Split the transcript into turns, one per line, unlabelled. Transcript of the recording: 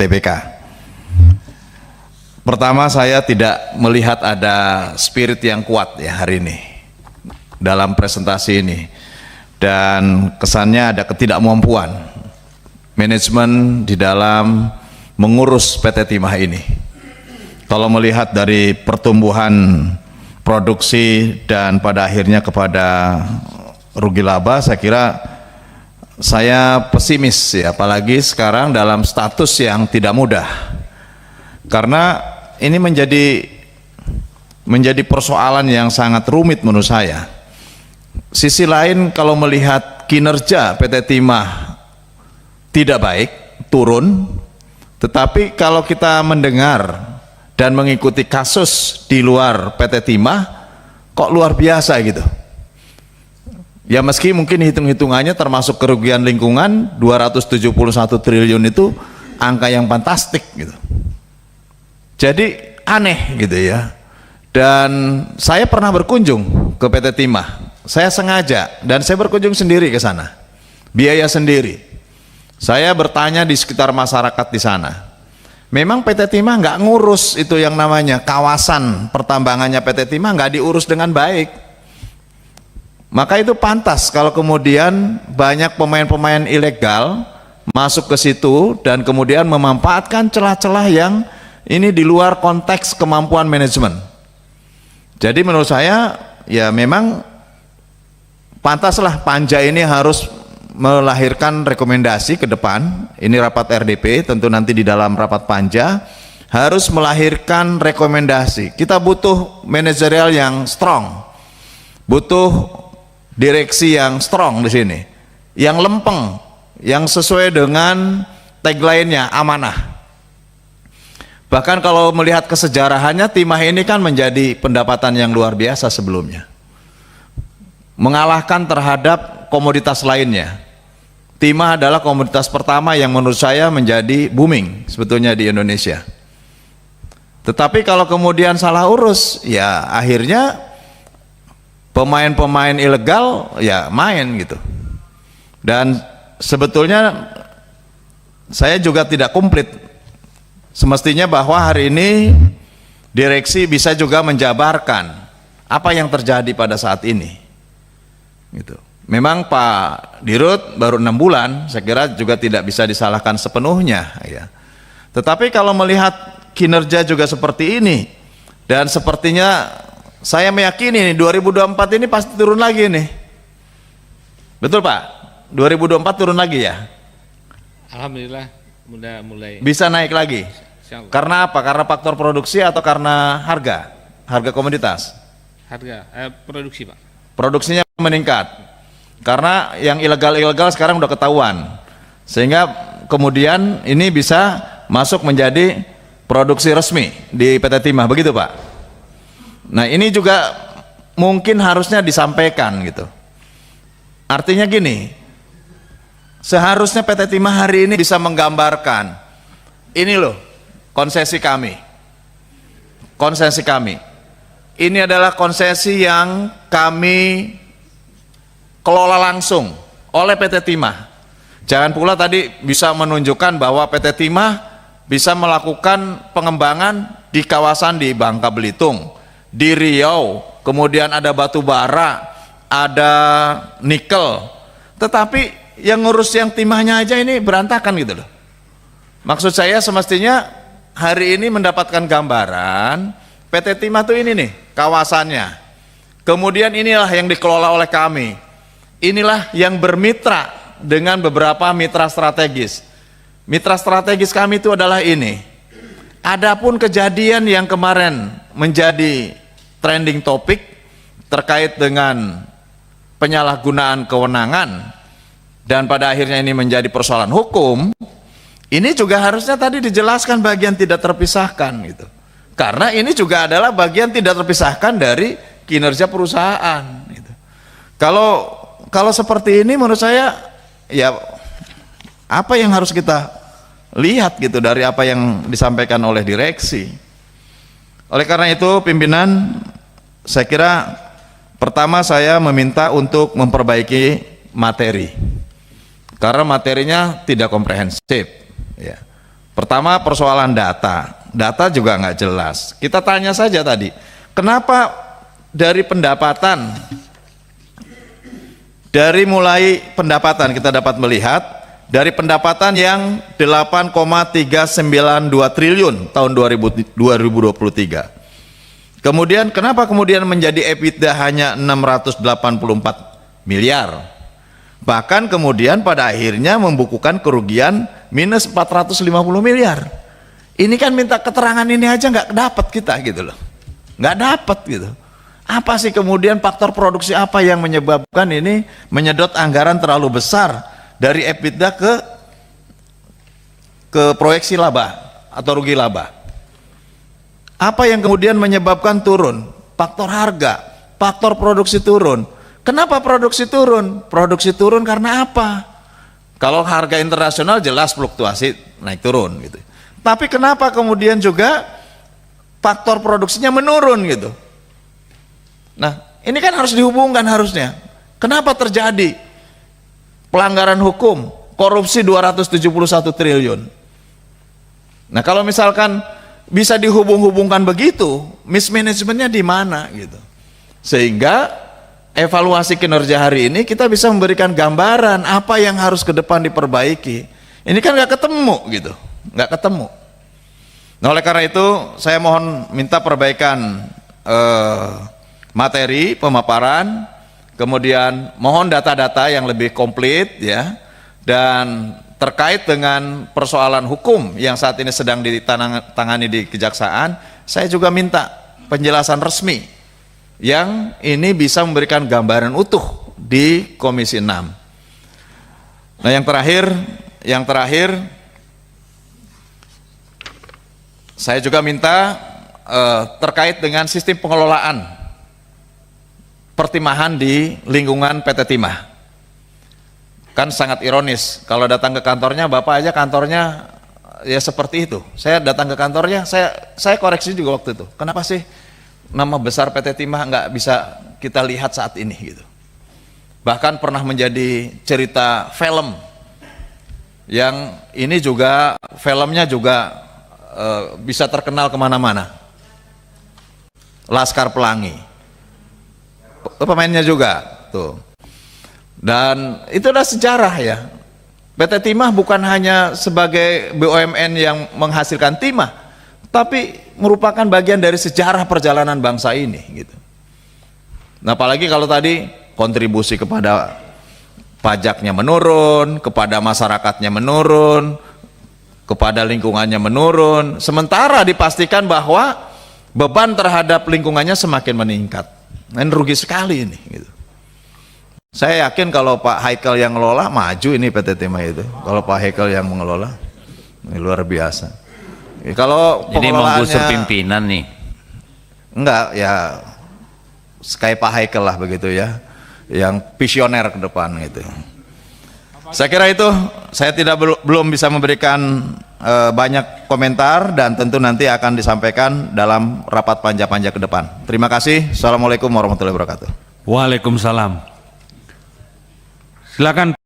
TBK. Pertama, saya tidak melihat ada spirit yang kuat ya hari ini dalam presentasi ini, dan kesannya ada ketidakmampuan manajemen di dalam mengurus PT Timah ini. Kalau melihat dari pertumbuhan produksi dan pada akhirnya kepada rugi laba, saya kira saya pesimis ya, apalagi sekarang dalam status yang tidak mudah, karena ini menjadi persoalan yang sangat rumit menurut saya. Sisi lain, kalau melihat kinerja PT Timah tidak baik, turun, tetapi kalau kita mendengar dan mengikuti kasus di luar PT Timah, kok luar biasa gitu. Ya meski mungkin hitung-hitungannya termasuk kerugian lingkungan 271 triliun itu angka yang fantastik gitu. Jadi aneh gitu ya. Dan saya pernah berkunjung ke PT Timah. Saya sengaja dan saya berkunjung sendiri ke sana. Biaya sendiri. Saya bertanya di sekitar masyarakat di sana. Memang PT Timah nggak ngurus itu yang namanya kawasan pertambangannya PT Timah, nggak diurus dengan baik. Maka itu pantas kalau kemudian banyak pemain-pemain ilegal masuk ke situ dan kemudian memanfaatkan celah-celah yang ini di luar konteks kemampuan manajemen. Jadi menurut saya ya memang pantaslah Panja ini harus melahirkan rekomendasi ke depan. Ini rapat RDP, tentu nanti di dalam rapat Panja harus melahirkan rekomendasi. Kita butuh manajerial yang strong, butuh direksi yang strong di sini, yang lempeng, yang sesuai dengan tagline-nya amanah. Bahkan kalau melihat kesejarahannya, Timah ini kan menjadi pendapatan yang luar biasa sebelumnya, mengalahkan terhadap komoditas lainnya. Timah adalah komoditas pertama yang menurut saya menjadi booming sebetulnya di Indonesia. Tetapi kalau kemudian salah urus, ya akhirnya pemain-pemain ilegal ya main gitu. Dan sebetulnya saya juga tidak komplit. Semestinya bahwa hari ini direksi bisa juga menjabarkan apa yang terjadi pada saat ini gitu. Memang Pak Dirut baru 6 bulan, saya kira juga tidak bisa disalahkan sepenuhnya ya. Tetapi kalau melihat kinerja juga seperti ini, dan sepertinya saya meyakini 2024 ini pasti turun lagi nih. Betul Pak? 2024 turun lagi ya?
Alhamdulillah mulai
bisa naik lagi. Karena apa? Karena faktor produksi atau karena harga? Harga komoditas?
Harga produksi Pak.
Produksinya meningkat. Karena yang ilegal-ilegal sekarang udah ketahuan. Sehingga kemudian ini bisa masuk menjadi produksi resmi di PT Timah, begitu Pak? Nah ini juga mungkin harusnya disampaikan gitu. Artinya gini, seharusnya PT Timah hari ini bisa menggambarkan, ini loh konsesi kami. Konsesi kami. Ini adalah konsesi yang kami kelola langsung oleh PT Timah. Jangan pula tadi bisa menunjukkan bahwa PT Timah bisa melakukan pengembangan di kawasan di Bangka Belitung, di Riau, kemudian ada batu bara, ada nikel, tetapi yang ngurus yang timahnya aja ini berantakan gitu loh. Maksud saya semestinya hari ini mendapatkan gambaran PT Timah tuh ini nih kawasannya, kemudian inilah yang dikelola oleh kami, inilah yang bermitra dengan beberapa mitra strategis. Mitra strategis kami itu adalah ini. Adapun kejadian yang kemarin menjadi trending topik terkait dengan penyalahgunaan kewenangan dan pada akhirnya ini menjadi persoalan hukum, ini juga harusnya tadi dijelaskan bagian tidak terpisahkan gitu. Karena ini juga adalah bagian tidak terpisahkan dari kinerja perusahaan gitu. Kalau seperti ini menurut saya ya apa yang harus kita lihat gitu dari apa yang disampaikan oleh direksi. Oleh karena itu pimpinan, saya kira pertama saya meminta untuk memperbaiki materi karena materinya tidak komprehensif ya. Pertama persoalan data. Data juga nggak jelas. Kita tanya saja tadi, kenapa dari pendapatan, dari mulai pendapatan kita dapat melihat, dari pendapatan yang 8,392 triliun tahun 2023. Kemudian kenapa kemudian menjadi EBITDA hanya 684 miliar? Bahkan kemudian pada akhirnya membukukan kerugian minus 450 miliar. Ini kan minta keterangan ini aja nggak dapat kita gitu loh, nggak dapat gitu. Apa sih kemudian faktor produksi apa yang menyebabkan ini menyedot anggaran terlalu besar dari EBITDA ke proyeksi laba atau rugi laba? Apa yang kemudian menyebabkan turun? Faktor harga, faktor produksi turun. Kenapa produksi turun? Produksi turun karena apa? Kalau harga internasional jelas fluktuasi naik turun gitu. Tapi kenapa kemudian juga faktor produksinya menurun gitu? Nah, ini kan harus dihubungkan harusnya. Kenapa terjadi pelanggaran hukum, korupsi 271 triliun? Nah, kalau misalkan bisa dihubung-hubungkan begitu, mismanajemennya di mana gitu? Sehingga evaluasi kinerja hari ini kita bisa memberikan gambaran apa yang harus ke depan diperbaiki. Ini kan nggak ketemu gitu, nggak ketemu. Nah, oleh karena itu saya mohon minta perbaikan materi pemaparan, kemudian mohon data-data yang lebih komplit ya, dan terkait dengan persoalan hukum yang saat ini sedang ditangani di kejaksaan, saya juga minta penjelasan resmi yang ini bisa memberikan gambaran utuh di Komisi 6. Nah, yang terakhir saya juga minta terkait dengan sistem pengelolaan pertimahan di lingkungan PT Timah. Kan sangat ironis kalau datang ke kantornya, Bapak aja kantornya ya seperti itu. Saya datang ke kantornya, saya koreksi juga waktu itu. Kenapa sih nama besar PT Timah nggak bisa kita lihat saat ini gitu? Bahkan pernah menjadi cerita film yang ini juga filmnya juga bisa terkenal kemana-mana. Laskar Pelangi, pemainnya juga tuh. Dan itu adalah sejarah ya. PT Timah bukan hanya sebagai BUMN yang menghasilkan timah, tapi merupakan bagian dari sejarah perjalanan bangsa ini gitu. Nah, apalagi kalau tadi kontribusi kepada pajaknya menurun, kepada masyarakatnya menurun, kepada lingkungannya menurun, sementara dipastikan bahwa beban terhadap lingkungannya semakin meningkat. Nah, ini rugi sekali ini gitu. Saya yakin kalau Pak Haikal yang ngelola, maju ini PT Timah itu. Kalau Pak Haikal yang mengelola, ini luar biasa. Kalau
jadi menggusur pimpinan nih?
Enggak, ya kayak Pak Haikal lah begitu ya, yang visioner ke depan gitu. Saya kira itu, saya belum bisa memberikan banyak komentar dan tentu nanti akan disampaikan dalam rapat panja-panja ke depan. Terima kasih. Assalamualaikum warahmatullahi wabarakatuh.
Waalaikumsalam. Silakan.